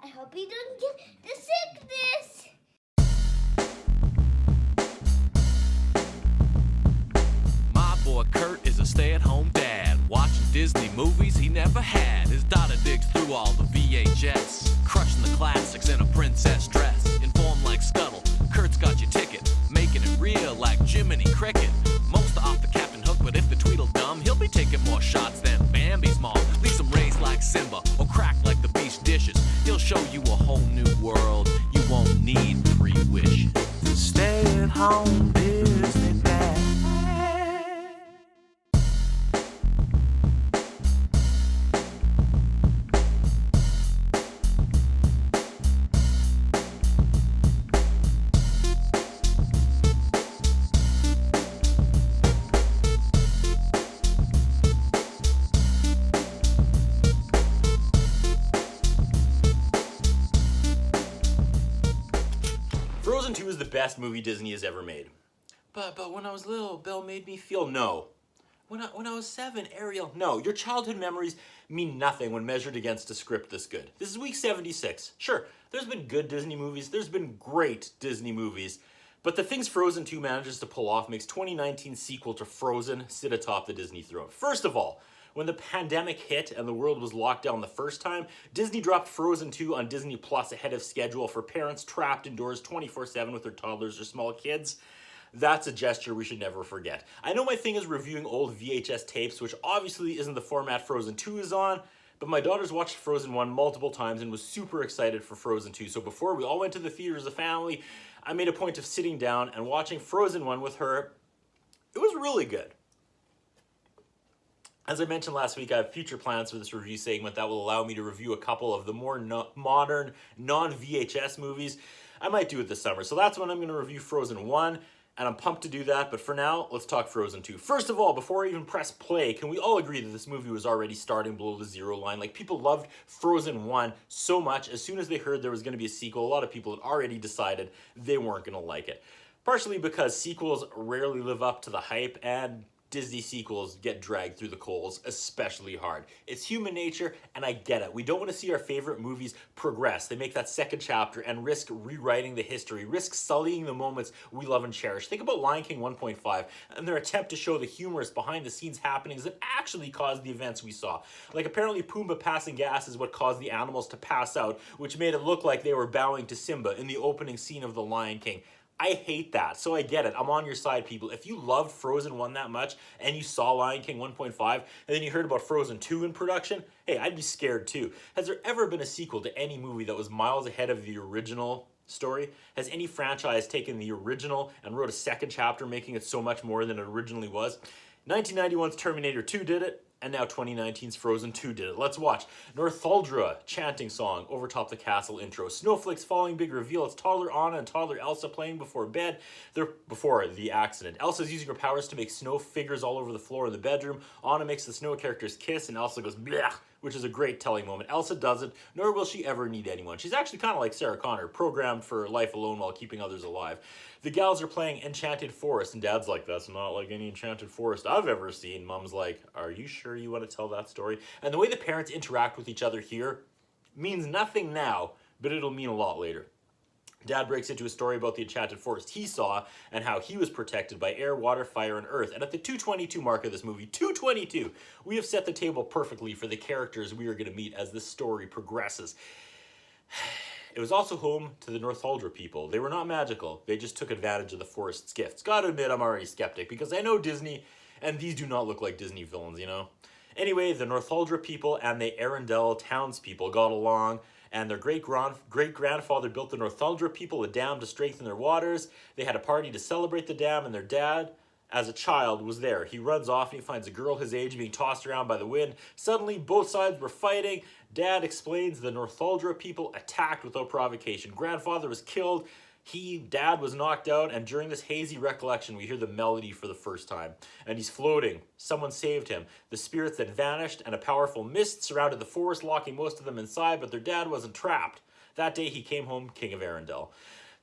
I hope you don't get the sickness. My boy Kurt is a stay-at-home dad, watching Disney movies he never had. His daughter digs through all the VHS, crushing the classics in a princess dress. Informed like Scuttle, Kurt's got your ticket, making it real like Jiminy Cricket. Most off the Captain Hook, but if the Tweedledum, he'll be taking more shots than Bambi's mom. Leaves him raised like Simba, or cracked like the beast dishes. He'll show you a whole new world, you won't need 3 wishes. Stay-at-home Disney dad. Frozen 2 is the best movie Disney has ever made. But when I was little, Belle made me feel no. When I was 7, Ariel, no. Your childhood memories mean nothing when measured against a script this good. This is week 76. Sure, there's been good Disney movies, there's been great Disney movies, but the things Frozen 2 manages to pull off makes 2019's sequel to Frozen sit atop the Disney throne. First of all, when the pandemic hit and the world was locked down the first time, Disney dropped Frozen 2 on Disney Plus ahead of schedule for parents trapped indoors 24/7 with their toddlers or small kids. That's a gesture we should never forget. I know my thing is reviewing old VHS tapes, which obviously isn't the format Frozen 2 is on, but my daughter's watched Frozen 1 multiple times and was super excited for Frozen 2. So before we all went to the theater as a family, I made a point of sitting down and watching Frozen 1 with her. It was really good. As I mentioned last week, I have future plans for this review segment that will allow me to review a couple of the more modern, non-VHS movies. I might do it this summer. So that's when I'm going to review Frozen 1, and I'm pumped to do that. But for now, let's talk Frozen 2. First of all, before I even press play, can we all agree that this movie was already starting below the 0 line? Like, people loved Frozen 1 so much. As soon as they heard there was going to be a sequel, a lot of people had already decided they weren't going to like it. Partially because sequels rarely live up to the hype, and Disney sequels get dragged through the coals especially hard. It's human nature, and I get it. We don't want to see our favorite movies progress. They make that second chapter and risk rewriting the history, risk sullying the moments we love and cherish. Think about Lion King 1.5 and their attempt to show the humorous behind-the-scenes happenings that actually caused the events we saw. Like, apparently Pumbaa passing gas is what caused the animals to pass out, which made it look like they were bowing to Simba in the opening scene of The Lion King. I hate that, so I get it. I'm on your side, people. If you loved Frozen 1 that much and you saw Lion King 1.5 and then you heard about Frozen 2 in production, hey, I'd be scared too. Has there ever been a sequel to any movie that was miles ahead of the original story? Has any franchise taken the original and wrote a second chapter, making it so much more than it originally was? 1991's Terminator 2 did it, and now 2019's Frozen 2 did it. Let's watch. Northuldra chanting song over top the castle intro. Snowflakes falling, big reveal. It's toddler Anna and toddler Elsa playing before bed. They're before the accident. Elsa's using her powers to make snow figures all over the floor in the bedroom. Anna makes the snow characters kiss, and Elsa goes blech, which is a great telling moment. Elsa doesn't, nor will she ever need anyone. She's actually kind of like Sarah Connor, programmed for life alone while keeping others alive. The gals are playing Enchanted Forest, and Dad's like, that's not like any Enchanted Forest I've ever seen. Mom's like, are you sure you want to tell that story? And the way the parents interact with each other here means nothing now, but it'll mean a lot later. Dad breaks into a story about the Enchanted Forest he saw and how he was protected by air, water, fire, and earth. And at the 222 mark of this movie, 222, we have set the table perfectly for the characters we are going to meet as this story progresses. It was also home to the Northuldra people. They were not magical. They just took advantage of the forest's gifts. Gotta admit, I'm already skeptic because I know Disney, and these do not look like Disney villains, you know? Anyway, the Northuldra people and the Arendelle townspeople got along, and their great-grandfather built the Northuldra people a dam to strengthen their waters. They had a party to celebrate the dam, and their dad, as a child, was there. He runs off and he finds a girl his age being tossed around by the wind. Suddenly, both sides were fighting. Dad explains the Northuldra people attacked without provocation. Grandfather was killed. Dad was knocked out, and during this hazy recollection, we hear the melody for the first time. And he's floating. Someone saved him. The spirits then vanished, and a powerful mist surrounded the forest, locking most of them inside, but their dad wasn't trapped. That day, he came home king of Arendelle.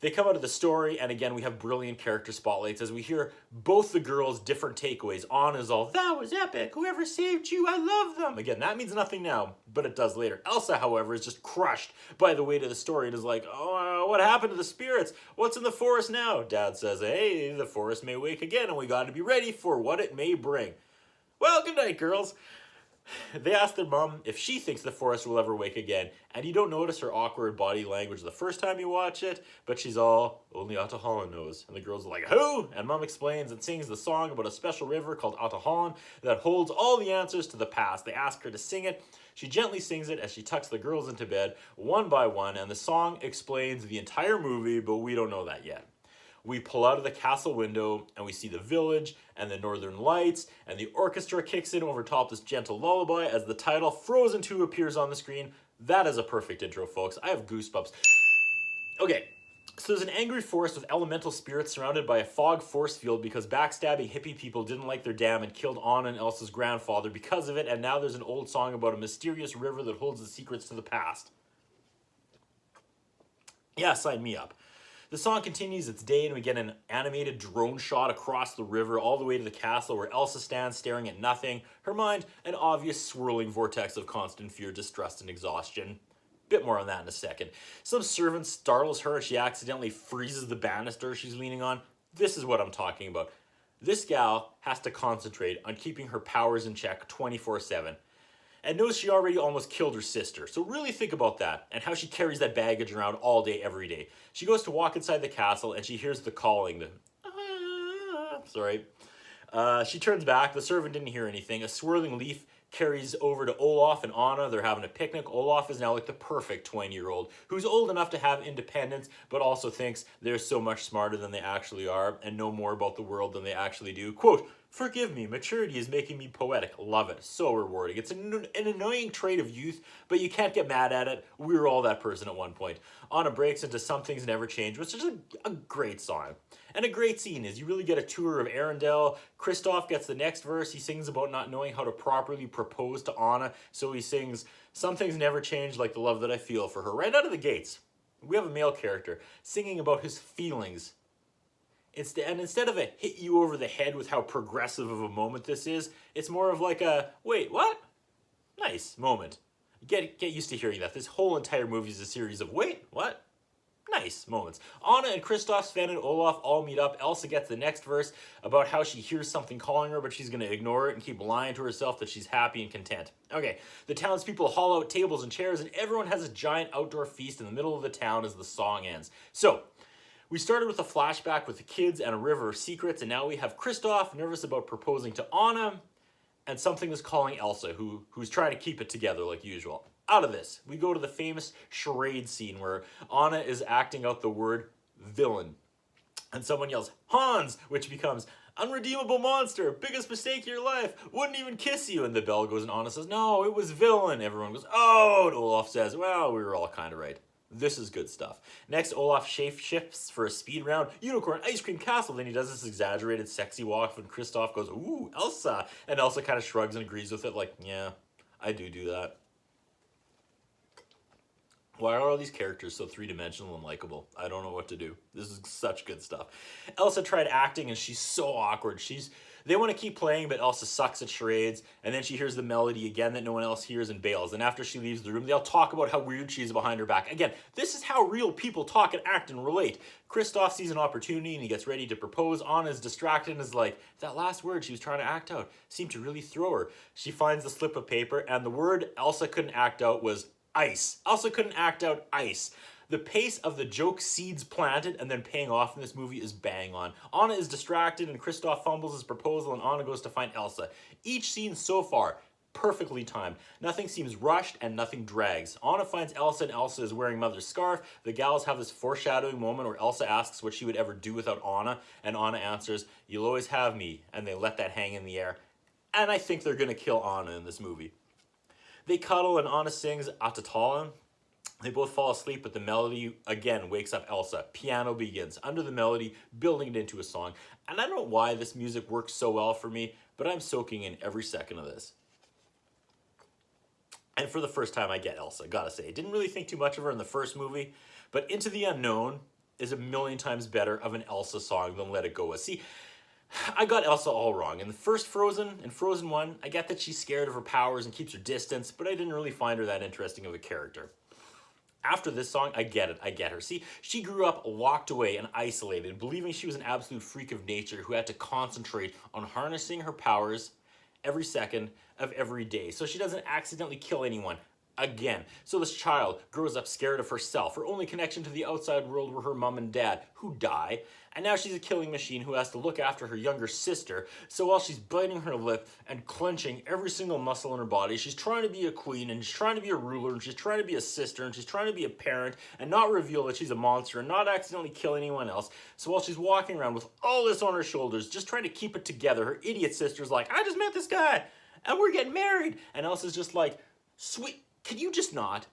They come out of the story, and again, we have brilliant character spotlights as we hear both the girls' different takeaways. Anna's all, "That was epic. Whoever saved you, I love them." Again, that means nothing now, but it does later. Elsa, however, is just crushed by the weight of the story and is like, "Oh, what happened to the spirits? What's in the forest now?" Dad says, "Hey, the forest may wake again, and we got to be ready for what it may bring." Well, good night, girls. They ask their mom if she thinks the forest will ever wake again, and you don't notice her awkward body language the first time you watch it, but she's all, "Only Atahalan knows." And the girls are like, "Who?" And mom explains and sings the song about a special river called Atahalan that holds all the answers to the past. They ask her to sing it. She gently sings it as she tucks the girls into bed one by one, and the song explains the entire movie, but we don't know that yet. We pull out of the castle window and we see the village and the northern lights, and the orchestra kicks in over top this gentle lullaby as the title Frozen 2 appears on the screen. That is a perfect intro, folks. I have goosebumps. Okay, so there's an angry forest with elemental spirits surrounded by a fog force field because backstabbing hippie people didn't like their dam and killed Anna and Elsa's grandfather because of it, and now there's an old song about a mysterious river that holds the secrets to the past. Yeah, sign me up. The song continues its day, and we get an animated drone shot across the river all the way to the castle where Elsa stands staring at nothing, her mind an obvious swirling vortex of constant fear, distrust, and exhaustion. Bit more on that in a second. Some servant startles her and she accidentally freezes the banister she's leaning on. This is what I'm talking about. This gal has to concentrate on keeping her powers in check 24/7. And knows she already almost killed her sister. So really think about that and how she carries that baggage around all day, every day. She goes to walk inside the castle and she hears the calling. She turns back. The servant didn't hear anything. A swirling leaf carries over to Olaf and Anna. They're having a picnic. Olaf is now like the perfect 20-year-old who's old enough to have independence, but also thinks they're so much smarter than they actually are and know more about the world than they actually do. Quote, "Forgive me, maturity is making me poetic." Love it. So rewarding. It's an annoying trait of youth, but you can't get mad at it. We were all that person at one point. Anna breaks into Some Things Never Change, which is a great song. And a great scene is you really get a tour of Arendelle. Kristoff gets the next verse. He sings about not knowing how to properly propose to Anna, so he sings Some Things Never Change Like the Love That I Feel for Her. Right out of the gates, we have a male character singing about his feelings. And instead of a hit you over the head with how progressive of a moment this is, it's more of like a, wait, what? Nice moment. Get used to hearing that. This whole entire movie is a series of, wait, what? Nice moments. Anna and Kristoff, Sven, and Olaf all meet up. Elsa gets the next verse about how she hears something calling her, but she's going to ignore it and keep lying to herself that she's happy and content. Okay, the townspeople haul out tables and chairs, and everyone has a giant outdoor feast in the middle of the town as the song ends. So, we started with a flashback with the kids and a river of secrets, and now we have Kristoff nervous about proposing to Anna, and something is calling Elsa, who's trying to keep it together like usual. Out of this, we go to the famous charade scene where Anna is acting out the word villain. And someone yells, "Hans," which becomes "unredeemable monster, biggest mistake of your life, wouldn't even kiss you." And the bell goes and Anna says, "No, it was villain." Everyone goes, "Oh," and Olaf says, "Well, we were all kind of right." This is good stuff. Next, Olaf shifts for a speed round, unicorn, ice cream castle. Then he does this exaggerated sexy walk and Kristoff goes, "Ooh, Elsa." And Elsa kind of shrugs and agrees with it like, yeah, I do that. Why are all these characters so three-dimensional and likable? I don't know what to do. This is such good stuff. Elsa tried acting and she's so awkward. They want to keep playing, but Elsa sucks at charades, and then she hears the melody again that no one else hears and bails. And after she leaves the room, they'll talk about how weird she is behind her back. Again, this is how real people talk and act and relate. Kristoff sees an opportunity and he gets ready to propose. Anna is distracted and is like, that last word she was trying to act out seemed to really throw her. She finds the slip of paper, and the word Elsa couldn't act out was ice. Elsa couldn't act out ice. The pace of the joke seeds planted and then paying off in this movie is bang on. Anna is distracted and Kristoff fumbles his proposal and Anna goes to find Elsa. Each scene so far, perfectly timed. Nothing seems rushed and nothing drags. Anna finds Elsa and Elsa is wearing Mother's scarf. The gals have this foreshadowing moment where Elsa asks what she would ever do without Anna, and Anna answers, "You'll always have me," and they let that hang in the air. And I think they're gonna kill Anna in this movie. They cuddle and Anna sings Atatalan. They both fall asleep, but the melody again wakes up Elsa. Piano begins under the melody, building it into a song. And I don't know why this music works so well for me, but I'm soaking in every second of this. And for the first time, I get Elsa, gotta say. I didn't really think too much of her in the first movie, but Into the Unknown is a million times better of an Elsa song than Let It Go was. See, I got Elsa all wrong. In the first Frozen, in Frozen 1, I get that she's scared of her powers and keeps her distance, but I didn't really find her that interesting of a character. After this song, I get it, I get her. See, she grew up locked away and isolated, believing she was an absolute freak of nature who had to concentrate on harnessing her powers every second of every day so she doesn't accidentally kill anyone again. So this child grows up scared of herself. Her only connection to the outside world were her mom and dad, who die. And now she's a killing machine who has to look after her younger sister. So while she's biting her lip and clenching every single muscle in her body, she's trying to be a queen, and she's trying to be a ruler, and she's trying to be a sister, and she's trying to be a parent, and not reveal that she's a monster, and not accidentally kill anyone else. So while she's walking around with all this on her shoulders, just trying to keep it together, her idiot sister's like, I just met this guy, and we're getting married. And Elsa's just like, sweet, can you just not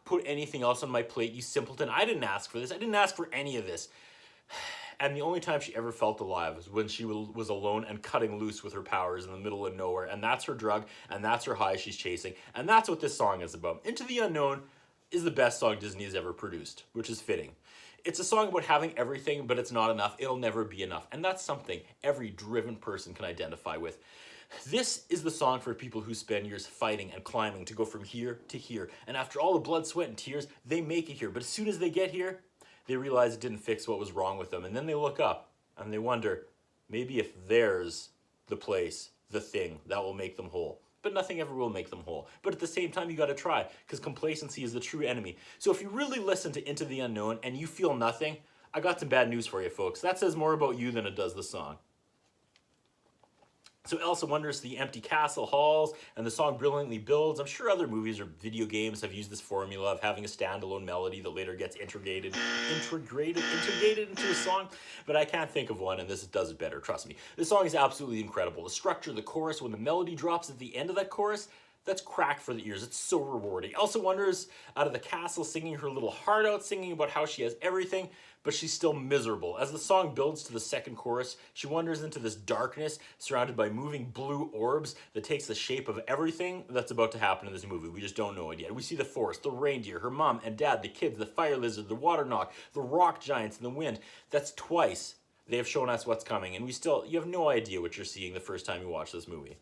put anything else on my plate, you simpleton? I didn't ask for this. I didn't ask for any of this. And the only time she ever felt alive was when she was alone and cutting loose with her powers in the middle of nowhere. And that's her drug, and that's her high she's chasing. And that's what this song is about. Into the Unknown is the best song Disney has ever produced, which is fitting. It's a song about having everything, but it's not enough. It'll never be enough. And that's something every driven person can identify with. This is the song for people who spend years fighting and climbing to go from here to here. And after all the blood, sweat, and tears, they make it here. But as soon as they get here, they realize it didn't fix what was wrong with them. And then they look up and they wonder, maybe if there's the place, the thing that will make them whole. But nothing ever will make them whole. But at the same time, you got to try, because complacency is the true enemy. So if you really listen to Into the Unknown and you feel nothing, I got some bad news for you, folks. That says more about you than it does the song. So Elsa wanders the empty castle halls, and the song brilliantly builds. I'm sure other movies or video games have used this formula of having a standalone melody that later gets integrated into a song, but I can't think of one, and this does it better, trust me. This song is absolutely incredible. The structure of the chorus, when the melody drops at the end of that chorus, that's crack for the ears. It's so rewarding. Elsa wanders out of the castle singing her little heart out, singing about how she has everything, but she's still miserable. As the song builds to the second chorus, she wanders into this darkness surrounded by moving blue orbs that takes the shape of everything that's about to happen in this movie. We just don't know it yet. We see the forest, the reindeer, her mom and dad, the kids, the fire lizard, the water knock, the rock giants, and the wind. That's twice they have shown us what's coming, and you have no idea what you're seeing the first time you watch this movie.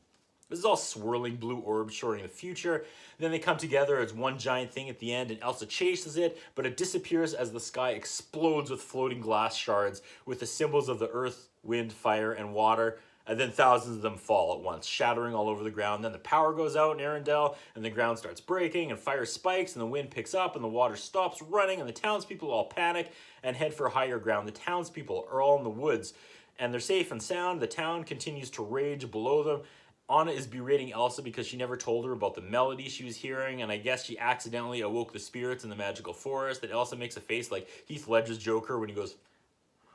This is all swirling blue orbs showing the future. Then they come together as one giant thing at the end, and Elsa chases it, but it disappears as the sky explodes with floating glass shards with the symbols of the earth, wind, fire, and water. And then thousands of them fall at once, shattering all over the ground. Then the power goes out in Arendelle, and the ground starts breaking, and fire spikes, and the wind picks up, and the water stops running, and the townspeople all panic and head for higher ground. The townspeople are all in the woods, and they're safe and sound. The town continues to rage below them. Anna is berating Elsa because she never told her about the melody she was hearing, and I guess she accidentally awoke the spirits in the magical forest. And Elsa makes a face like Heath Ledger's Joker when he goes,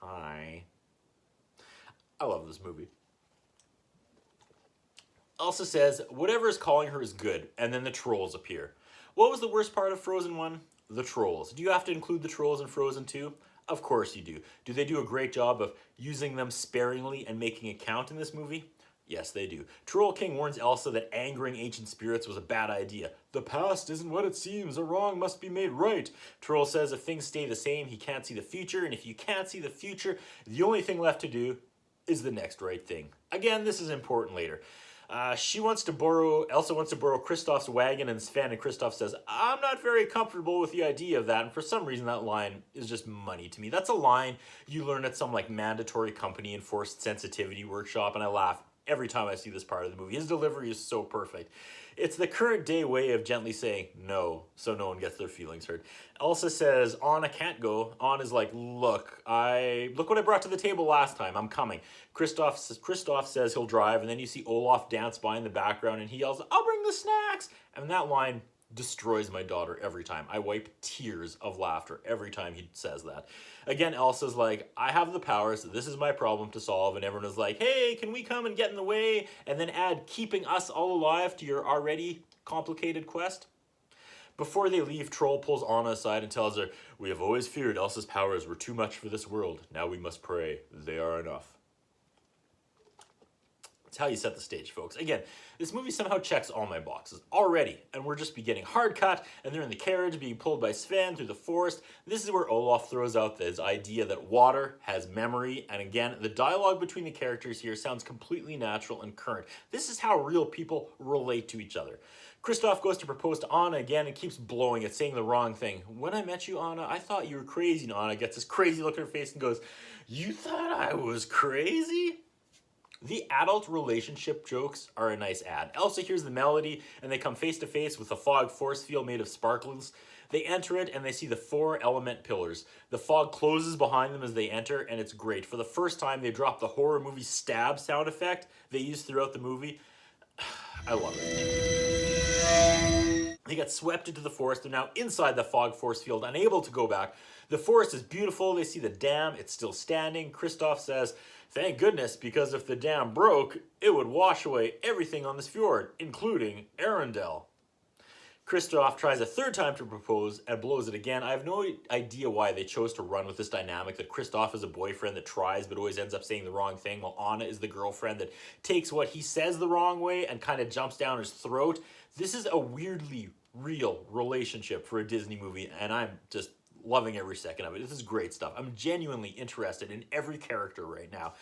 hi. I love this movie. Elsa says, whatever is calling her is good, and then the trolls appear. What was the worst part of Frozen 1? The trolls. Do you have to include the trolls in Frozen 2? Of course you do. Do they do a great job of using them sparingly and making it count in this movie? Yes, they do. Troll King warns Elsa that angering ancient spirits was a bad idea. The past isn't what it seems. A wrong must be made right. Troll says if things stay the same, he can't see the future. And if you can't see the future, the only thing left to do is the next right thing. Again, this is important later. Elsa wants to borrow Kristoff's wagon, and Sven, and Kristoff says, I'm not very comfortable with the idea of that. And for some reason, that line is just money to me. That's a line you learn at some mandatory company enforced sensitivity workshop, and I laugh every time I see this part of the movie. His delivery is so perfect. It's the current day way of gently saying no, so no one gets their feelings hurt. Elsa says, Anna can't go. Anna's like, look what I brought to the table last time. I'm coming. Kristoff says he'll drive, and then you see Olaf dance by in the background, and he yells, I'll bring the snacks. And that line destroys my daughter every time. I wipe tears of laughter every time he says that. Again, Elsa's like, I have the powers, this is my problem to solve, and everyone is like, hey, can we come and get in the way? And then add keeping us all alive to your already complicated quest. Before they leave, Troll pulls Anna aside and tells her, we have always feared Elsa's powers were too much for this world. Now we must pray they are enough. It's how you set the stage, folks. Again, this movie somehow checks all my boxes already, and we're just beginning. Hard cut, and they're in the carriage being pulled by Sven through the forest. This is where Olaf throws out this idea that water has memory, and again, the dialogue between the characters here sounds completely natural and current. This is how real people relate to each other. Kristoff goes to propose to Anna again and keeps blowing it, saying the wrong thing. When I met you, Anna, I thought you were crazy. And Anna gets this crazy look on her face and goes, you thought I was crazy? The adult relationship jokes are a nice add. Elsa hears the melody and they come face to face with a fog force field made of sparkles. They enter it and they see the 4 element pillars. The fog closes behind them as they enter, and it's great. For the first time, they drop the horror movie stab sound effect they use throughout the movie. I love it. They get swept into the forest. They're now inside the fog force field, unable to go back. The forest is beautiful. They see the dam. It's still standing. Kristoff says, thank goodness, because if the dam broke, it would wash away everything on this fjord, including Arendelle. Kristoff tries a third time to propose and blows it again. I have no idea why they chose to run with this dynamic that Kristoff is a boyfriend that tries but always ends up saying the wrong thing, while Anna is the girlfriend that takes what he says the wrong way and kind of jumps down his throat. This is a weirdly real relationship for a Disney movie, and I'm just loving every second of it. This is great stuff. I'm genuinely interested in every character right now.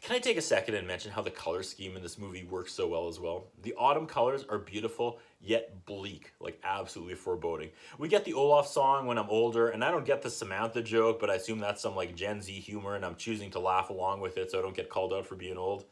Can I take a second and mention how the color scheme in this movie works so well as well? The autumn colors are beautiful, yet bleak, like absolutely foreboding. We get the Olaf song, When I'm Older, and I don't get the Samantha joke, but I assume that's some like Gen Z humor, and I'm choosing to laugh along with it so I don't get called out for being old.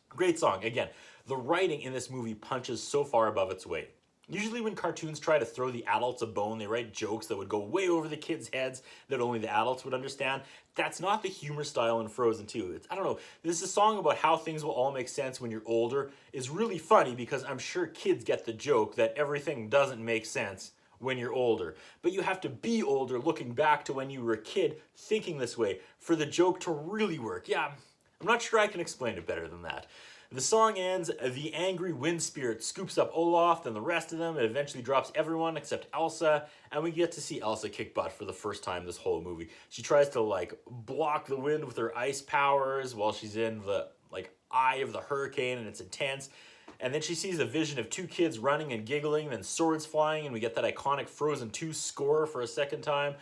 Great song. Again, the writing in this movie punches so far above its weight. Usually when cartoons try to throw the adults a bone, they write jokes that would go way over the kids' heads that only the adults would understand. That's not the humor style in Frozen 2. I don't know, this is a song about how things will all make sense when you're older. Is really funny because I'm sure kids get the joke that everything doesn't make sense when you're older. But you have to be older looking back to when you were a kid thinking this way for the joke to really work. Yeah, I'm not sure I can explain it better than that. The song ends, the angry wind spirit scoops up Olaf, then the rest of them. It eventually drops everyone except Elsa, and we get to see Elsa kick butt for the first time this whole movie. She tries to like block the wind with her ice powers while she's in the like eye of the hurricane, and it's intense. And then she sees a vision of 2 kids running and giggling, then swords flying, and we get that iconic Frozen 2 score for a second time.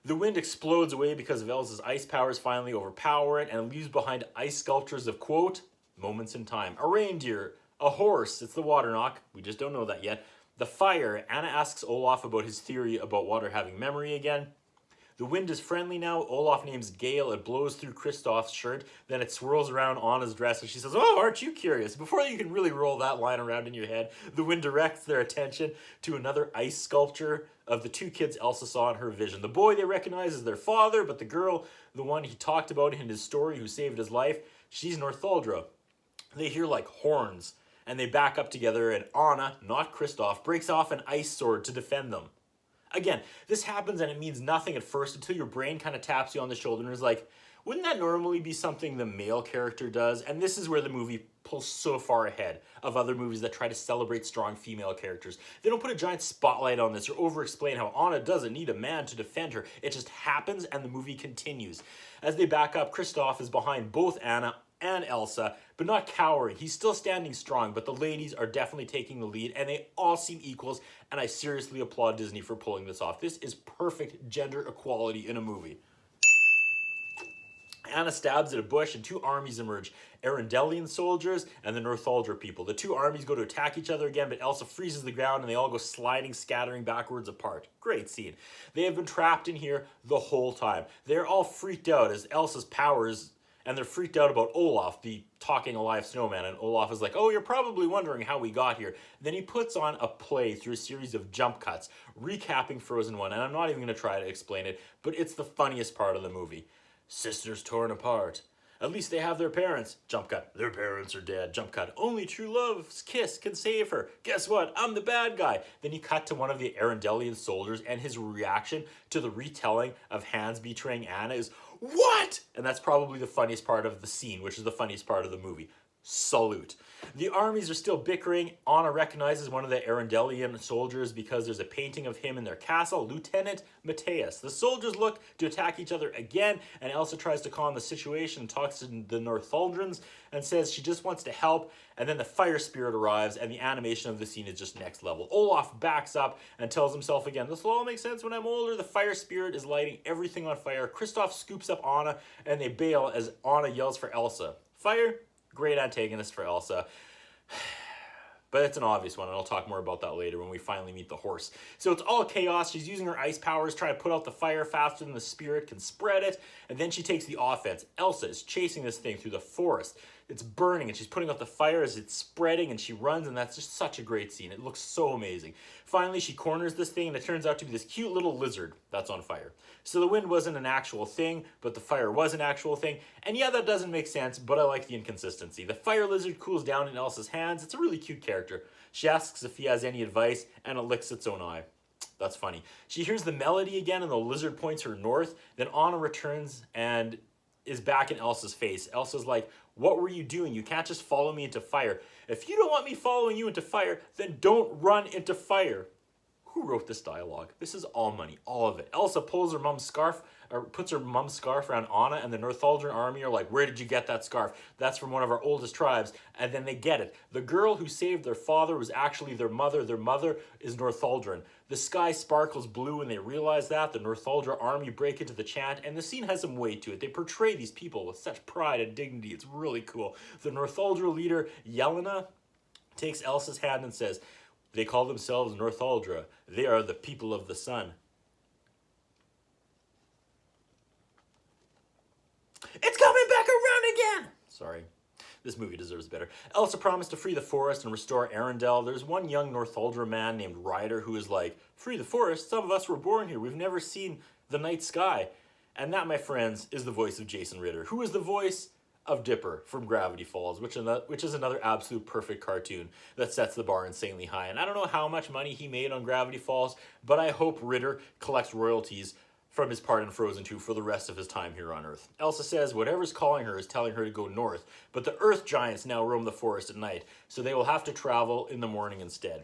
The wind explodes away because of Elsa's ice powers finally overpower it, and it leaves behind ice sculptures of, quote, moments in time. A reindeer, a horse, it's the water knock, we just don't know that yet. The fire, Anna asks Olaf about his theory about water having memory again. The wind is friendly now. Olaf names Gale. It blows through Kristoff's shirt. Then it swirls around Anna's dress and she says, oh, aren't you curious? Before you can really roll that line around in your head, the wind directs their attention to another ice sculpture of the 2 kids Elsa saw in her vision. The boy they recognize as their father, but the girl, the one he talked about in his story who saved his life, she's Northuldra. They hear like horns and they back up together, and Anna, not Kristoff, breaks off an ice sword to defend them. Again, this happens and it means nothing at first until your brain kind of taps you on the shoulder and is like, wouldn't that normally be something the male character does? And this is where the movie pulls so far ahead of other movies that try to celebrate strong female characters. They don't put a giant spotlight on this or over-explain how Anna doesn't need a man to defend her. It just happens and the movie continues. As they back up, Kristoff is behind both Anna and Elsa, but not cowering. He's still standing strong, but the ladies are definitely taking the lead, and they all seem equals, and I seriously applaud Disney for pulling this off. This is perfect gender equality in a movie. Anna stabs at a bush, and 2 armies emerge. Arendellian soldiers and the Northuldra people. The 2 armies go to attack each other again, but Elsa freezes the ground, and they all go sliding, scattering backwards apart. Great scene. They have been trapped in here the whole time. They're all freaked out as Elsa's powers, and they're freaked out about Olaf, the talking alive snowman. And Olaf is like, oh, you're probably wondering how we got here. Then he puts on a play through a series of jump cuts, recapping Frozen 1. And I'm not even going to try to explain it, but it's the funniest part of the movie. Sisters torn apart. At least they have their parents. Jump cut. Their parents are dead. Jump cut. Only true love's kiss can save her. Guess what? I'm the bad guy. Then you cut to one of the Arendellian soldiers, and his reaction to the retelling of Hans betraying Anna is, what? And that's probably the funniest part of the scene, which is the funniest part of the movie. salute. The armies are still bickering. Anna recognizes one of the Arendellian soldiers because there's a painting of him in their castle, Lieutenant Matthias. The soldiers look to attack each other again, and Elsa tries to calm the situation and talks to the Northuldrans and says she just wants to help, and then the fire spirit arrives, and the animation of the scene is just next level. Olaf backs up and tells himself again, this will all make sense when I'm older. The fire spirit is lighting everything on fire. Kristoff scoops up Anna, and they bail as Anna yells for Elsa. Fire? Great antagonist for Elsa. But it's an obvious one, and I'll talk more about that later when we finally meet the horse. So it's all chaos. She's using her ice powers, trying to put out the fire faster than the spirit can spread it, and then she takes the offense. Elsa is chasing this thing through the forest. It's burning, and she's putting out the fire as it's spreading, and she runs, and that's just such a great scene. It looks so amazing. Finally, she corners this thing, and it turns out to be this cute little lizard that's on fire. So the wind wasn't an actual thing, but the fire was an actual thing. And yeah, that doesn't make sense, but I like the inconsistency. The fire lizard cools down in Elsa's hands. It's a really cute character. She asks if he has any advice, and it licks its own eye. That's funny. She hears the melody again, and the lizard points her north. Then Anna returns and is back in Elsa's face. Elsa's like, what were you doing? You can't just follow me into fire. If you don't want me following you into fire, then don't run into fire. Who wrote this dialogue? This is all money, all of it. Elsa pulls her mom's scarf, or puts her mom's scarf around Anna, and the Northuldran army are like, where did you get that scarf? That's from one of our oldest tribes. And then they get it. The girl who saved their father was actually their mother. Their mother is Northuldran. The sky sparkles blue and they realize that. The Northuldra army break into the chant, and the scene has some weight to it. They portray these people with such pride and dignity. It's really cool. The Northuldra leader, Yelena, takes Elsa's hand and says, they call themselves Northuldra. They are the people of the sun. It's coming back around again! Sorry. This movie deserves better. Elsa promised to free the forest and restore Arendelle. There's one young Northuldra man named Ryder who is like, free the forest? Some of us were born here. We've never seen the night sky. And that, my friends, is the voice of Jason Ritter, who is the voice of Dipper from Gravity Falls, which is another absolute perfect cartoon that sets the bar insanely high. And I don't know how much money he made on Gravity Falls, but I hope Ritter collects royalties from his part in Frozen 2 for the rest of his time here on Earth. Elsa says whatever's calling her is telling her to go north, but the Earth Giants now roam the forest at night, so they will have to travel in the morning instead.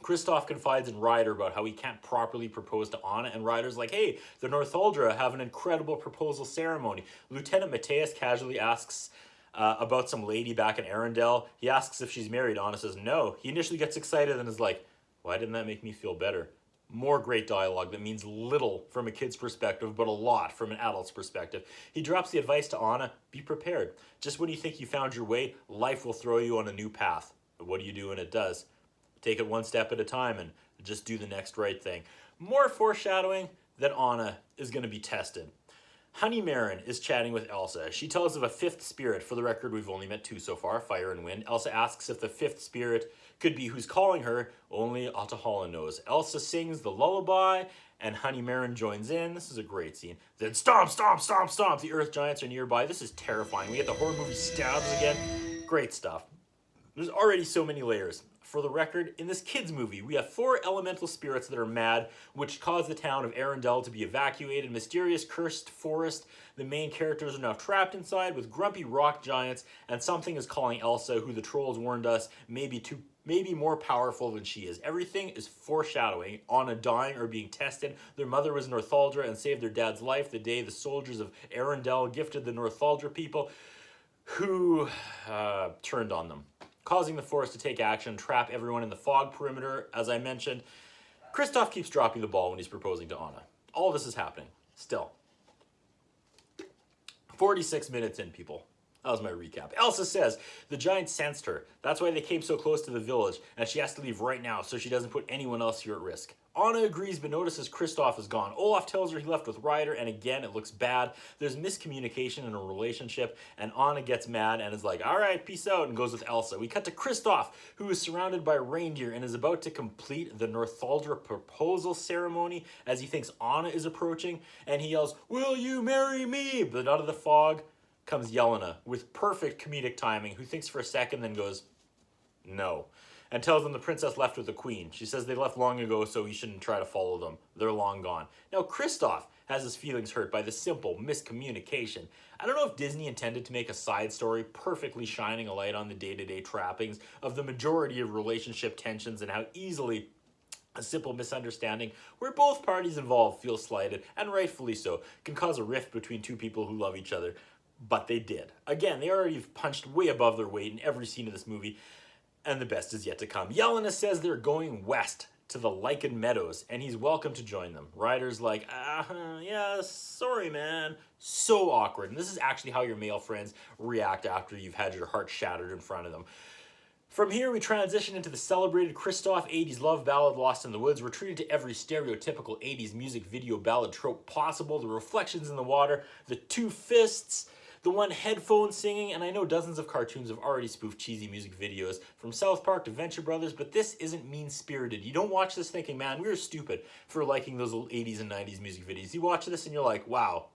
Kristoff confides in Ryder about how he can't properly propose to Anna, and Ryder's like, hey, the Northuldra have an incredible proposal ceremony. Lieutenant Matthias casually asks about some lady back in Arendelle. He asks if she's married. Anna says no. He initially gets excited and is like, why didn't that make me feel better? More great dialogue that means little from a kid's perspective, but a lot from an adult's perspective. He drops the advice to Anna, be prepared. Just when you think you found your way, life will throw you on a new path. But what do you do when it does? Take it one step at a time and just do the next right thing. More foreshadowing that Anna is going to be tested. Honey Marin is chatting with Elsa. She tells of a fifth spirit. For the record, we've only met two so far, Fire and Wind. Elsa asks if the fifth spirit could be who's calling her. Only Ahtohallan knows. Elsa sings the lullaby, and Honey Marin joins in. This is a great scene. Then stomp, stomp, stomp, stomp. The Earth Giants are nearby. This is terrifying. We get the horror movie stabs again. Great stuff. There's already so many layers. For the record, in this kids movie, we have 4 elemental spirits that are mad, which cause the town of Arendelle to be evacuated. Mysterious cursed forest. The main characters are now trapped inside with grumpy rock giants, and something is calling Elsa, who the trolls warned us may be more powerful than she is. Everything is foreshadowing Anna dying or being tested. Their mother was Northuldra and saved their dad's life the day the soldiers of Arendelle gifted the Northuldra people, who turned on them, causing the forest to take action, trap everyone in the fog perimeter, as I mentioned. Kristoff keeps dropping the ball when he's proposing to Anna. All this is happening. Still. 46 minutes in, people. That was my recap. Elsa says the giants sensed her. That's why they came so close to the village, and she has to leave right now so she doesn't put anyone else here at risk. Anna agrees, but notices Kristoff is gone. Olaf tells her he left with Ryder, and again, it looks bad. There's miscommunication in a relationship, and Anna gets mad and is like, all right, peace out, and goes with Elsa. We cut to Kristoff, who is surrounded by reindeer and is about to complete the Northuldra proposal ceremony as he thinks Anna is approaching, and he yells, will you marry me? But out of the fog comes Yelena with perfect comedic timing, who thinks for a second, then goes, no. and tells them the princess left with the queen. She says they left long ago, so you shouldn't try to follow them. They're long gone. Now, Kristoff has his feelings hurt by the simple miscommunication. I don't know if Disney intended to make a side story perfectly shining a light on the day-to-day trappings of the majority of relationship tensions and how easily a simple misunderstanding where both parties involved feel slighted, and rightfully so, can cause a rift between two people who love each other. But they did. Again, they already punched way above their weight in every scene of this movie, and the best is yet to come. Yelena says they're going west to the Lichen Meadows, and he's welcome to join them. Ryder's like, yeah, sorry, man. So awkward. And this is actually how your male friends react after you've had your heart shattered in front of them. From here, we transition into the celebrated Kristoff 80s love ballad Lost in the Woods. We're treated to every stereotypical 80s music video ballad trope possible. The reflections in the water, the two fists, the one headphone singing, and I know dozens of cartoons have already spoofed cheesy music videos from South Park to Venture Brothers, but this isn't mean-spirited. You don't watch this thinking, man, we were stupid for liking those old 80s and 90s music videos. You watch this and you're like, wow,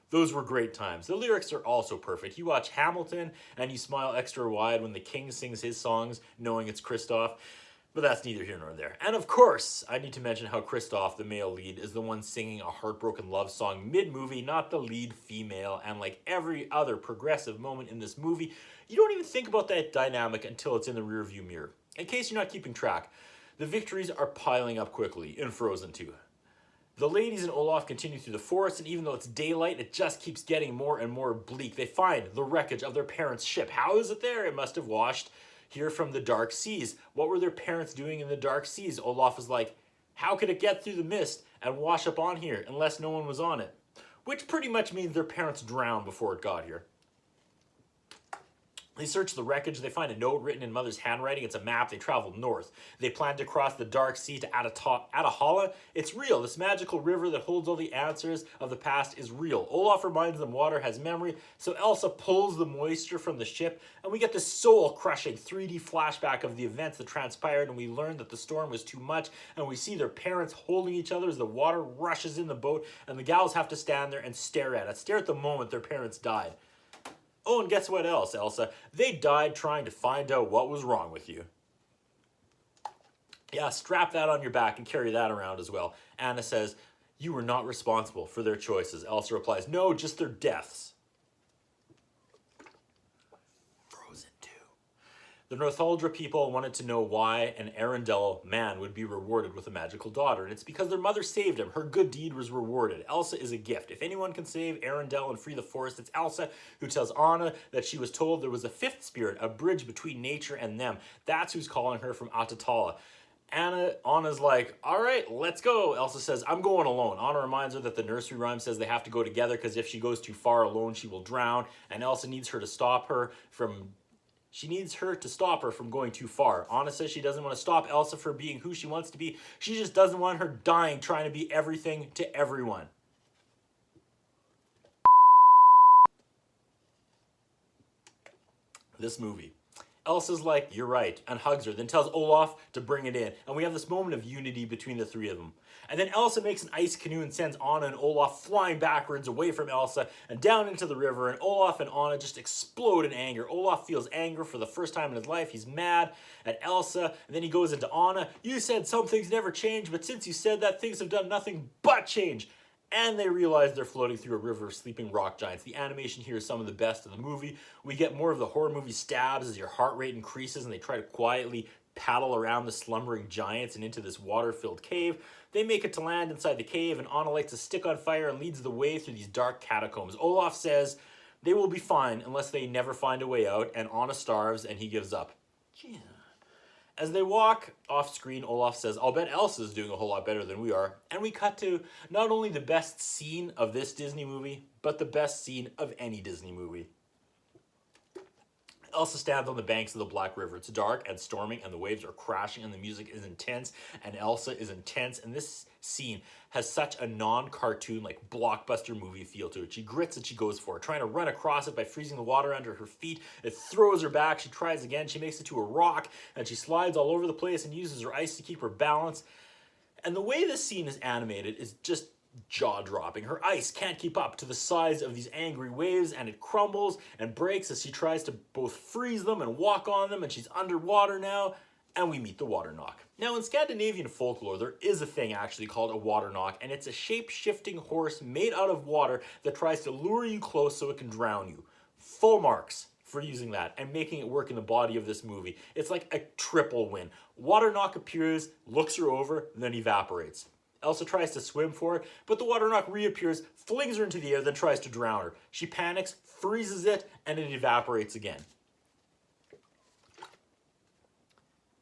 those were great times. The lyrics are also perfect. You watch Hamilton and you smile extra wide when the king sings his songs, knowing it's Kristoff. But that's neither here nor there. And of course, I need to mention how Kristoff, the male lead, is the one singing a heartbroken love song mid-movie, not the lead female. And like every other progressive moment in this movie, you don't even think about that dynamic until it's in the rearview mirror. In case you're not keeping track, the victories are piling up quickly in Frozen 2. The ladies and Olaf continue through the forest, and even though it's daylight, it just keeps getting more and more bleak. They find the wreckage of their parents' ship. How is it there? It must have washed here from the dark seas. What were their parents doing in the dark seas? Olaf is like, how could it get through the mist and wash up on here unless no one was on it? Which pretty much means their parents drowned before it got here. They search the wreckage. They find a note written in Mother's handwriting. It's a map. They travel north. They plan to cross the dark sea to Atahala. It's real. This magical river that holds all the answers of the past is real. Olaf reminds them water has memory, so Elsa pulls the moisture from the ship, and we get this soul-crushing 3D flashback of the events that transpired, and we learn that the storm was too much, and we see their parents holding each other as the water rushes in the boat, and the gals have to stand there and stare at it. Stare at the moment their parents died. Oh, and guess what else, Elsa? They died trying to find out what was wrong with you. Yeah, strap that on your back and carry that around as well. Anna says, you were not responsible for their choices. Elsa replies, no, just their deaths. Frozen 2. The Northuldra people wanted to know why an Arendelle man would be rewarded with a magical daughter, and it's because their mother saved him. Her good deed was rewarded. Elsa is a gift. If anyone can save Arendelle and free the forest, it's Elsa, who tells Anna that she was told there was a fifth spirit, a bridge between nature and them. That's who's calling her from Atatala. Anna's like, all right, let's go. Elsa says, I'm going alone. Anna reminds her that the nursery rhyme says they have to go together because if she goes too far alone, she will drown, and Elsa needs her to stop her from going too far. Anna says she doesn't want to stop Elsa from being who she wants to be. She just doesn't want her dying trying to be everything to everyone. This movie. Elsa's like, you're right, and hugs her, then tells Olaf to bring it in. And we have this moment of unity between the three of them. And then Elsa makes an ice canoe and sends Anna and Olaf flying backwards away from Elsa and down into the river, and Olaf and Anna just explode in anger. Olaf feels anger for the first time in his life. He's mad at Elsa, and then he goes into Anna. You said some things never change, but since you said that, things have done nothing but change. And they realize they're floating through a river of sleeping rock giants. The animation here is some of the best in the movie. We get more of the horror movie stabs as your heart rate increases and they try to quietly paddle around the slumbering giants and into this water-filled cave. They make it to land inside the cave, and Anna lights a stick on fire and leads the way through these dark catacombs. Olaf says they will be fine unless they never find a way out, and Anna starves and he gives up. Yeah. As they walk off screen, Olaf says, I'll bet Elsa's doing a whole lot better than we are. And we cut to not only the best scene of this Disney movie, but the best scene of any Disney movie. Elsa stands on the banks of the Black River. It's dark and storming, and the waves are crashing, and the music is intense, and Elsa is intense. And this scene has such a non-cartoon, like blockbuster movie feel to it. She grits and she goes for it, trying to run across it by freezing the water under her feet. It throws her back. She tries again. She makes it to a rock, and she slides all over the place and uses her ice to keep her balance. And the way this scene is animated is just jaw-dropping. Her ice can't keep up to the size of these angry waves, and it crumbles and breaks as she tries to both freeze them and walk on them, and she's underwater now. and we meet the water knock. Now, in Scandinavian folklore, there is a thing actually called a water knock, and it's a shape-shifting horse made out of water that tries to lure you close so it can drown you. Full marks for using that and making it work in the body of this movie. It's like a triple win. Water knock appears, looks her over, and then evaporates. Elsa tries to swim for it, but the water knock reappears, flings her into the air, then tries to drown her. She panics, freezes it, and it evaporates again.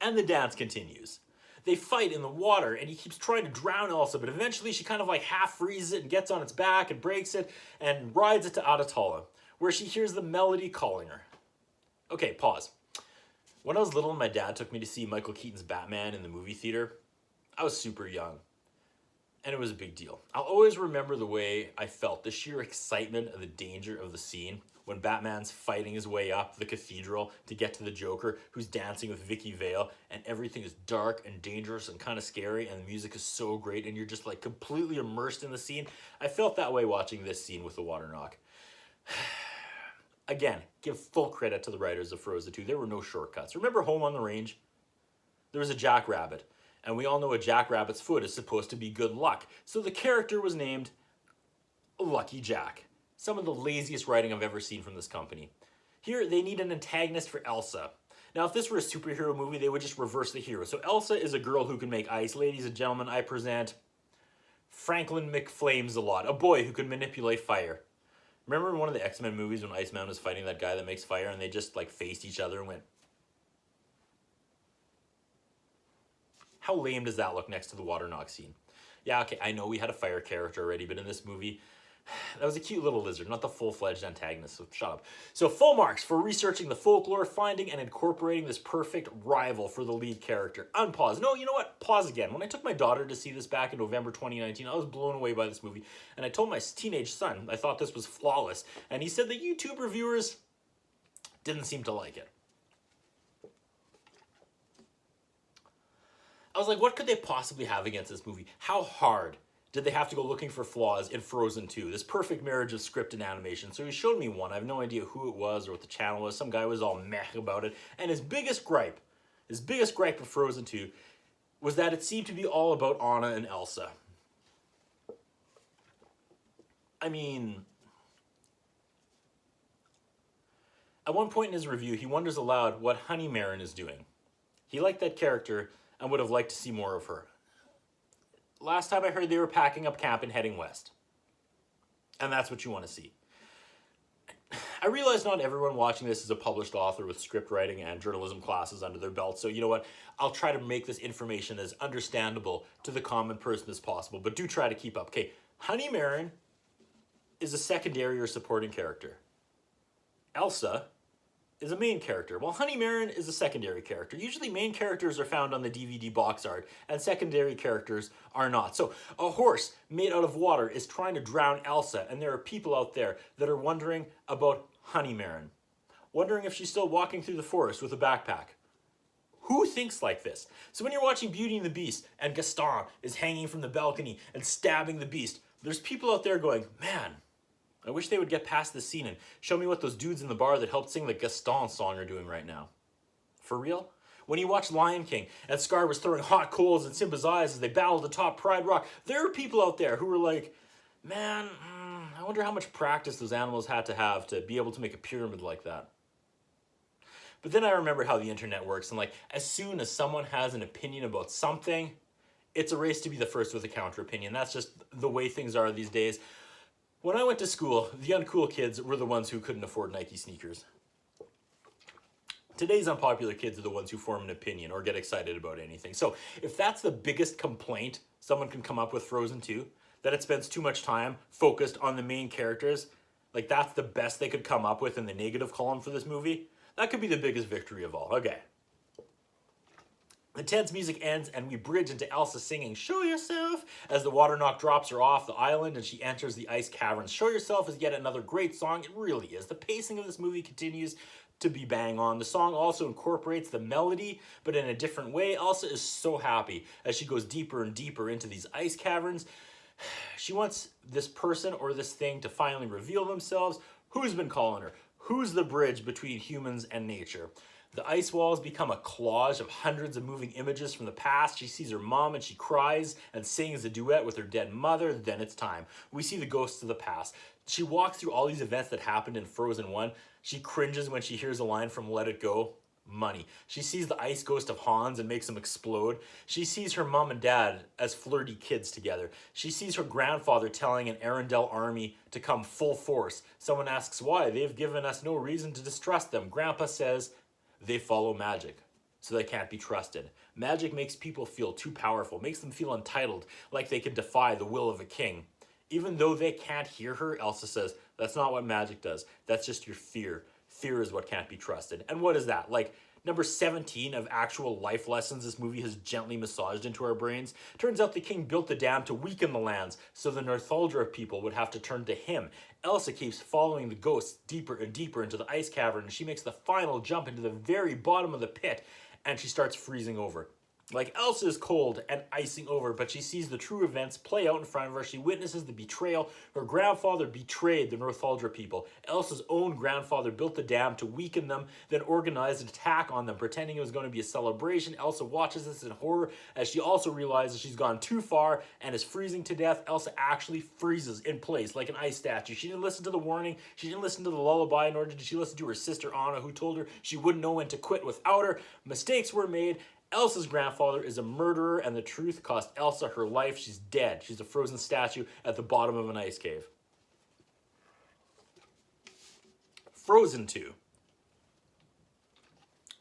And the dance continues. They fight in the water, and he keeps trying to drown Elsa, but eventually she kind of like half freezes it and gets on its back and breaks it and rides it to Adatala, where she hears the melody calling her. Okay, pause. When I was little and my dad took me to see Michael Keaton's Batman in the movie theater, I was super young, and it was a big deal. I'll always remember the way I felt, the sheer excitement of the danger of the scene when Batman's fighting his way up the cathedral to get to the Joker, who's dancing with Vicky Vale, and everything is dark and dangerous and kind of scary, and the music is so great, and you're just like completely immersed in the scene. I felt that way watching this scene with the water knock. Again, give full credit to the writers of Frozen 2. There were no shortcuts. Remember Home on the Range? There was a jackrabbit, and we all know a jackrabbit's foot is supposed to be good luck, so the character was named Lucky Jack. Some of the laziest writing I've ever seen from this company. Here, they need an antagonist for Elsa. Now, if this were a superhero movie, they would just reverse the hero. So Elsa is a girl who can make ice. Ladies and gentlemen, I present Franklin McFlames-a-Lot, a boy who can manipulate fire. Remember in one of the X-Men movies when Iceman was fighting that guy that makes fire and they just like faced each other and went... How lame does that look next to the water knock scene? Yeah, okay, I know we had a fire character already, but in this movie, that was a cute little lizard, not the full-fledged antagonist, so shut up. So full marks for researching the folklore, finding and incorporating this perfect rival for the lead character. Unpause. No, you know what? Pause again. When I took my daughter to see this back in November 2019, I was blown away by this movie, and I told my teenage son I thought this was flawless, and he said the YouTube reviewers didn't seem to like it. I was like, what could they possibly have against this movie? How hard did they have to go looking for flaws in Frozen 2? This perfect marriage of script and animation. So he showed me one. I have no idea who it was or what the channel was. Some guy was all meh about it. And his biggest gripe with Frozen 2 was that it seemed to be all about Anna and Elsa. I mean, at one point in his review, he wonders aloud what Honey Marin is doing. He liked that character and would have liked to see more of her. Last time I heard, they were packing up camp and heading west. And that's what you want to see. I realize not everyone watching this is a published author with script writing and journalism classes under their belt, so you know what? I'll try to make this information as understandable to the common person as possible, but do try to keep up. Okay, Honey Marin is a secondary or supporting character. Elsa is a main character, while Honey Marin is a secondary character. Usually main characters are found on the DVD box art, and secondary characters are not. So a horse made out of water is trying to drown Elsa, and there are people out there that are wondering about Honey Marin, wondering if she's still walking through the forest with a backpack. Who thinks like this? So when you're watching Beauty and the Beast, and Gaston is hanging from the balcony and stabbing the beast, there's people out there going, man, I wish they would get past this scene and show me what those dudes in the bar that helped sing the Gaston song are doing right now. For real? When you watch Lion King and Scar was throwing hot coals in Simba's eyes as they battled atop Pride Rock, there are people out there who were like, man, I wonder how much practice those animals had to have to be able to make a pyramid like that. But then I remember how the internet works, and like, as soon as someone has an opinion about something, it's a race to be the first with a counter opinion. That's just the way things are these days. When I went to school, the uncool kids were the ones who couldn't afford Nike sneakers. Today's unpopular kids are the ones who form an opinion or get excited about anything. So if that's the biggest complaint someone can come up with Frozen 2, that it spends too much time focused on the main characters, like that's the best they could come up with in the negative column for this movie, that could be the biggest victory of all. Okay. The tense music ends and we bridge into Elsa singing "Show Yourself" as the water knock drops her off the island and she enters the ice caverns. "Show Yourself" is yet another great song. It really is. The pacing of this movie continues to be bang on. The song also incorporates the melody, but in a different way. Elsa is so happy as she goes deeper and deeper into these ice caverns. She wants this person or this thing to finally reveal themselves. Who's been calling her? Who's the bridge between humans and nature? The ice walls become a collage of hundreds of moving images from the past. She sees her mom and she cries and sings a duet with her dead mother. Then it's time. We see the ghosts of the past. She walks through all these events that happened in Frozen 1. She cringes when she hears a line from Let It Go. Money. She sees the ice ghost of Hans and makes him explode. She sees her mom and dad as flirty kids together. She sees her grandfather telling an Arendelle army to come full force. Someone asks why. They've given us no reason to distrust them. Grandpa says they follow magic, so they can't be trusted. Magic makes people feel too powerful, makes them feel entitled, like they can defy the will of a king. Even though they can't hear her, Elsa says, that's not what magic does. That's just your fear. Fear is what can't be trusted. And what is that? Like number 17 of actual life lessons this movie has gently massaged into our brains. Turns out the king built the dam to weaken the lands, so the Northuldra people would have to turn to him. Elsa keeps following the ghosts deeper and deeper into the ice cavern, and she makes the final jump into the very bottom of the pit, and she starts freezing over. Like Elsa is cold and icing over, but she sees the true events play out in front of her. She witnesses the betrayal. Her grandfather betrayed the Northuldra people. Elsa's own grandfather built the dam to weaken them, then organized an attack on them, pretending it was going to be a celebration. Elsa watches this in horror as she also realizes she's gone too far and is freezing to death. Elsa actually freezes in place like an ice statue. She didn't listen to the warning. She didn't listen to the lullaby, nor did she listen to her sister Anna, who told her she wouldn't know when to quit without her. Mistakes were made. Elsa's grandfather is a murderer, and the truth cost Elsa her life. She's dead. She's a frozen statue at the bottom of an ice cave. Frozen 2.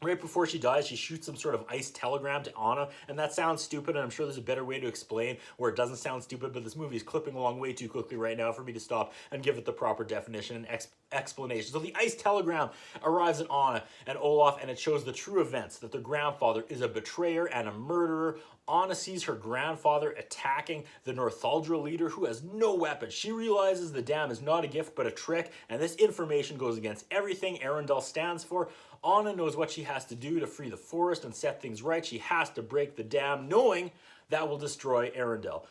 Right before she dies, she shoots some sort of ice telegram to Anna, and that sounds stupid, and I'm sure there's a better way to explain where it doesn't sound stupid, but this movie is clipping along way too quickly right now for me to stop and give it the proper definition and explanation. So the ice telegram arrives at Anna and Olaf, and it shows the true events, that their grandfather is a betrayer and a murderer. Anna sees her grandfather attacking the Northuldra leader who has no weapon. She realizes the dam is not a gift but a trick, and this information goes against everything Arendelle stands for. Anna knows what she has to do to free the forest and set things right. She has to break the dam, knowing that will destroy Arendelle.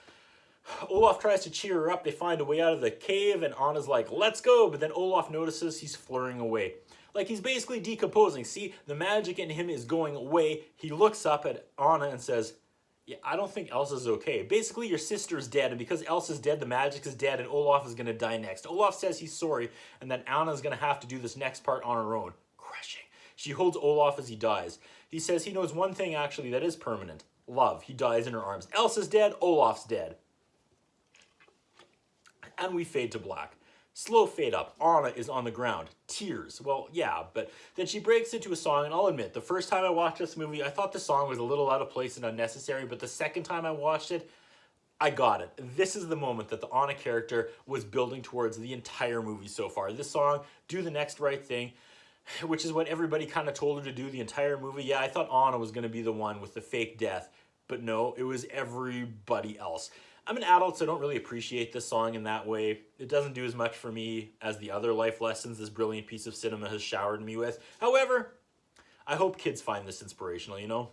Olaf tries to cheer her up. They find a way out of the cave, and Anna's like, let's go. But then Olaf notices he's flurrying away. Like he's basically decomposing. See, the magic in him is going away. He looks up at Anna and says, yeah, I don't think Elsa's okay. Basically, your sister's dead, and because Elsa's dead, the magic is dead, and Olaf is going to die next. Olaf says he's sorry, and then Anna's going to have to do this next part on her own. Crushing. She holds Olaf as he dies. He says he knows one thing, actually, that is permanent. Love. He dies in her arms. Elsa's dead. Olaf's dead. And we fade to black. Slow fade up. Anna is on the ground. Tears. Well, yeah, but then she breaks into a song, and I'll admit, the first time I watched this movie, I thought the song was a little out of place and unnecessary, but the second time I watched it, I got it. This is the moment that the Anna character was building towards the entire movie so far. This song, Do the Next Right Thing, which is what everybody kind of told her to do the entire movie. Yeah, I thought Anna was going to be the one with the fake death, but no, it was everybody else. I'm an adult, so I don't really appreciate this song in that way. It doesn't do as much for me as the other life lessons this brilliant piece of cinema has showered me with. However, I hope kids find this inspirational, you know?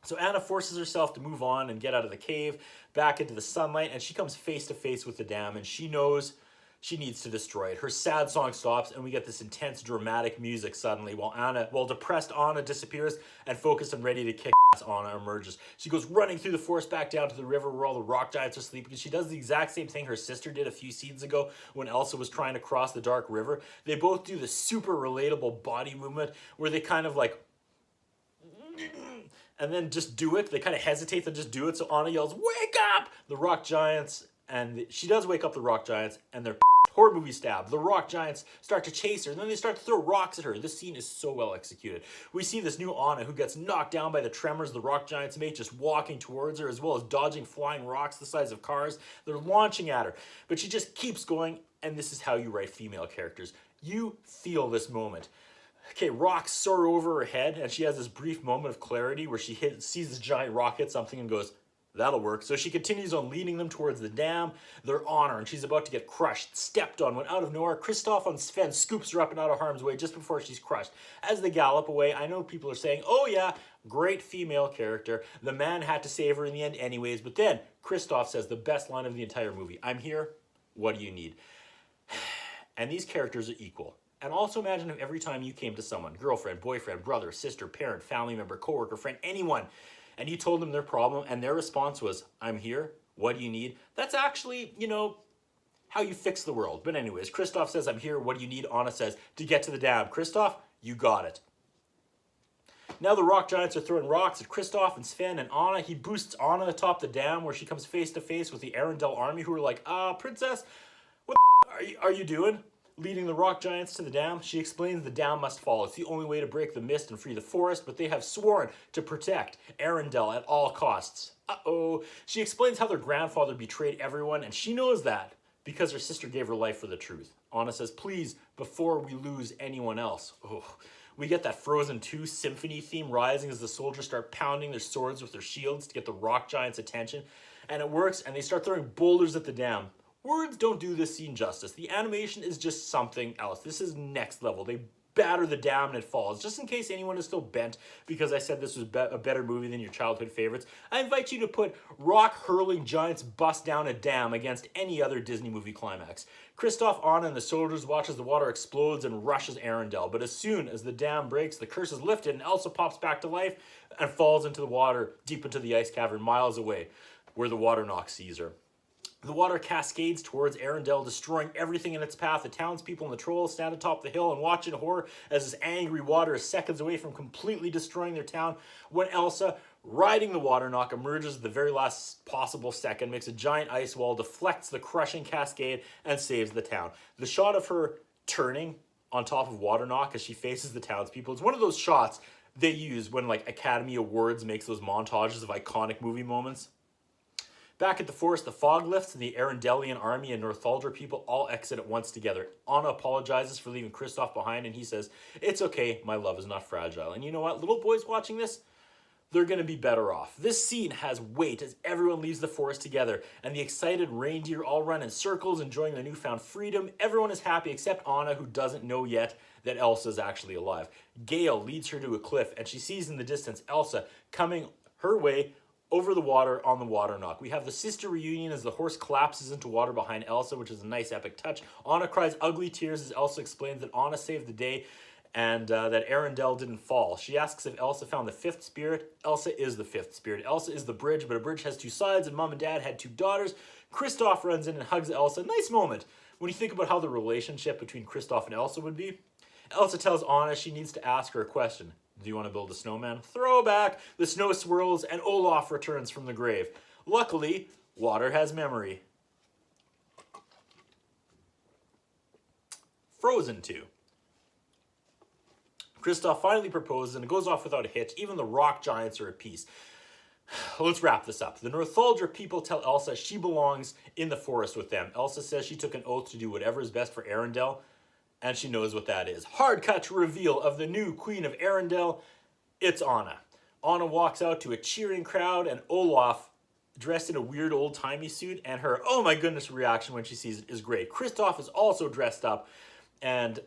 So Anna forces herself to move on and get out of the cave, back into the sunlight, and she comes face to face with the dam, and she knows she needs to destroy it. Her sad song stops, and we get this intense, dramatic music suddenly while depressed Anna disappears and focused and ready to kick ass Anna emerges. She goes running through the forest back down to the river where all the rock giants are sleeping. She does the exact same thing her sister did a few scenes ago when Elsa was trying to cross the dark river. They both do the super relatable body movement where they kind of like and then just do it. They kind of hesitate to just do it. So Anna yells, "Wake up!" The rock giants, and she does wake up the rock giants, and they're horror movie stab. The rock giants start to chase her, and then they start to throw rocks at her. This scene is so well executed. We see this new Anna who gets knocked down by the tremors the rock giants make, just walking towards her, as well as dodging flying rocks the size of cars. They're launching at her, but she just keeps going, and this is how you write female characters. You feel this moment. Okay, rocks soar over her head, and she has this brief moment of clarity where she sees this giant rock hit something and goes, that'll work. So she continues on leading them towards the dam. They're on her, and she's about to get crushed, stepped on, when out of nowhere, Kristoff on Sven scoops her up and out of harm's way just before she's crushed. As they gallop away, I know people are saying, oh yeah, great female character. The man had to save her in the end anyways, but then Kristoff says the best line of the entire movie, I'm here, what do you need? And these characters are equal. And also imagine if every time you came to someone, girlfriend, boyfriend, brother, sister, parent, family member, coworker, friend, anyone, and you told them their problem and their response was, I'm here, what do you need? That's actually, how you fix the world. But anyways, Kristoff says, I'm here, what do you need? Anna says, to get to the dam. Kristoff, you got it. Now the rock giants are throwing rocks at Kristoff and Sven and Anna. He boosts Anna atop the dam where she comes face to face with the Arendelle army who are like, princess, what the are you doing? Leading the rock giants to the dam, she explains the dam must fall. It's the only way to break the mist and free the forest, but they have sworn to protect Arendelle at all costs. Uh-oh. She explains how their grandfather betrayed everyone, and she knows that because her sister gave her life for the truth. Anna says, please, before we lose anyone else. Oh. We get that Frozen 2 symphony theme rising as the soldiers start pounding their swords with their shields to get the rock giants' attention. And it works, and they start throwing boulders at the dam. Words don't do this scene justice. The animation is just something else. This is next level. They batter the dam and it falls. Just in case anyone is still bent because I said this was a better movie than your childhood favorites, I invite you to put rock-hurling giants bust down a dam against any other Disney movie climax. Kristoff, Anna, and the soldiers watch as the water explodes and rushes Arendelle. But as soon as the dam breaks, the curse is lifted and Elsa pops back to life and falls into the water deep into the ice cavern miles away where the water knock sees her. The water cascades towards Arendelle, destroying everything in its path. The townspeople and the trolls stand atop the hill and watch in horror as this angry water is seconds away from completely destroying their town when Elsa, riding the water knock, emerges at the very last possible second, makes a giant ice wall, deflects the crushing cascade, and saves the town. The shot of her turning on top of water knock as she faces the townspeople is one of those shots they use when Academy Awards makes those montages of iconic movie moments. Back at the forest, the fog lifts, and the Arendellian army and Northuldra people all exit at once together. Anna apologizes for leaving Kristoff behind, and he says, it's okay, my love is not fragile. And you know what? Little boys watching this, they're going to be better off. This scene has weight as everyone leaves the forest together, and the excited reindeer all run in circles, enjoying their newfound freedom. Everyone is happy except Anna, who doesn't know yet that Elsa is actually alive. Gale leads her to a cliff, and she sees in the distance Elsa coming her way over the water on the water knock. We have the sister reunion as the horse collapses into water behind Elsa, which is a nice epic touch. Anna cries ugly tears as Elsa explains that Anna saved the day and that Arendelle didn't fall. She asks if Elsa found the fifth spirit. Elsa is the fifth spirit. Elsa is the bridge, but a bridge has two sides, and Mom and Dad had two daughters. Kristoff runs in and hugs Elsa. Nice moment when you think about how the relationship between Kristoff and Elsa would be. Elsa tells Anna she needs to ask her a question. Do you want to build a snowman? Throwback! The snow swirls and Olaf returns from the grave. Luckily, water has memory. Frozen 2. Kristoff finally proposes and it goes off without a hitch. Even the rock giants are at peace. Let's wrap this up. The Northuldra people tell Elsa she belongs in the forest with them. Elsa says she took an oath to do whatever is best for Arendelle, and she knows what that is. Hard cut to reveal of the new Queen of Arendelle. It's Anna. Anna walks out to a cheering crowd, and Olaf, dressed in a weird old-timey suit, and her oh my goodness reaction when she sees it is great. Kristoff is also dressed up, and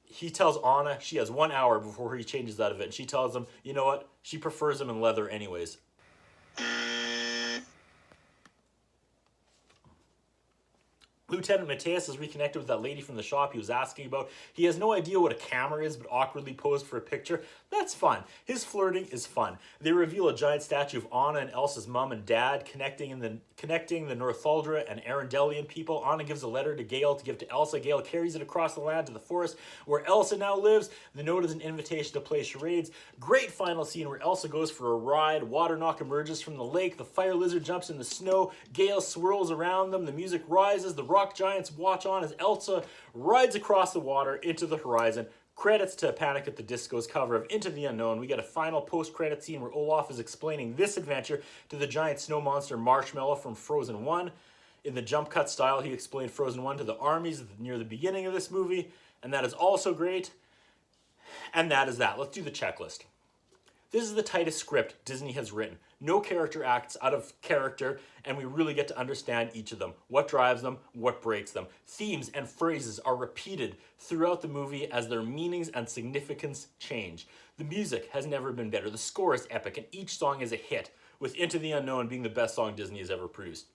he tells Anna she has 1 hour before he changes out of it, and she tells him, you know what, she prefers him in leather anyways. Lieutenant Matthias is reconnected with that lady from the shop he was asking about. He has no idea what a camera is, but awkwardly posed for a picture. That's fun. His flirting is fun. They reveal a giant statue of Anna and Elsa's mom and dad connecting the Northuldra and Arendellian people. Anna gives a letter to Gale to give to Elsa. Gale carries it across the land to the forest where Elsa now lives. The note is an invitation to play charades. Great final scene where Elsa goes for a ride. Waterknock emerges from the lake. The fire lizard jumps in the snow. Gale swirls around them. The music rises. The rock giants watch on as Elsa rides across the water into the horizon. Credits to Panic at the Disco's cover of Into the Unknown. We get a final post-credit scene where Olaf is explaining this adventure to the giant snow monster Marshmallow from Frozen 1. In the jump cut style, he explained Frozen 1 to the armies near the beginning of this movie, and that is also great. And that is that. Let's do the checklist. This is the tightest script Disney has written. No character acts out of character, and we really get to understand each of them. What drives them, what breaks them. Themes and phrases are repeated throughout the movie as their meanings and significance change. The music has never been better. The score is epic, and each song is a hit, with Into the Unknown being the best song Disney has ever produced.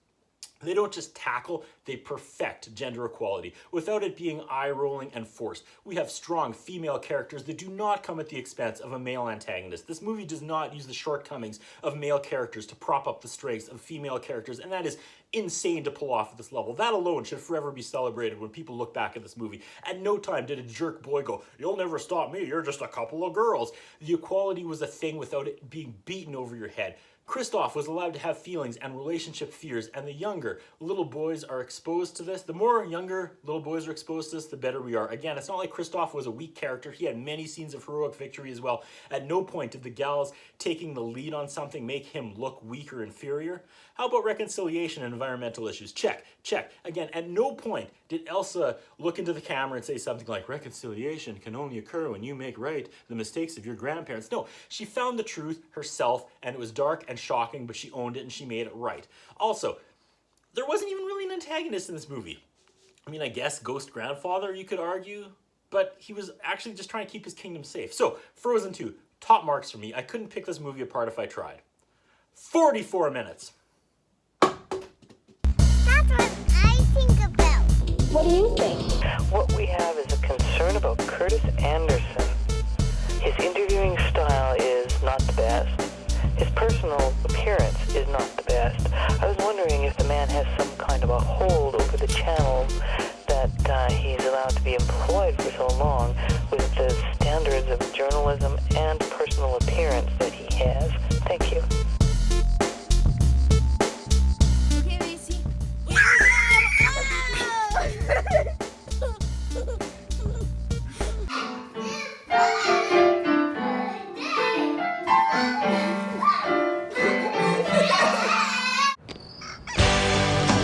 They don't just tackle, they perfect gender equality without it being eye-rolling and forced. We have strong female characters that do not come at the expense of a male antagonist. This movie does not use the shortcomings of male characters to prop up the strengths of female characters, and that is insane to pull off at this level. That alone should forever be celebrated when people look back at this movie. At no time did a jerk boy go, "You'll never stop me, you're just a couple of girls." The equality was a thing without it being beaten over your head. Christoph was allowed to have feelings and relationship fears, and the younger little boys are exposed to this. The more younger little boys are exposed to this, the better we are. Again, it's not like Christoph was a weak character. He had many scenes of heroic victory as well. At no point did the gals taking the lead on something make him look weak or inferior. How about reconciliation and environmental issues? Check, check. Again, at no point did Elsa look into the camera and say something like, "Reconciliation can only occur when you make right the mistakes of your grandparents." No, she found the truth herself, and it was dark and shocking, but she owned it and she made it right. Also, there wasn't even really an antagonist in this movie. I mean, I guess Ghost Grandfather, you could argue, but he was actually just trying to keep his kingdom safe. So, Frozen 2, top marks for me. I couldn't pick this movie apart if I tried. 44 minutes. That's what I think about. What do you think? What we have is a concern about Curtis Anderson. His interviewing style is not the best. His personal appearance is not the best. I was wondering if the man has some kind of a hold over the channel that he's allowed to be employed for so long.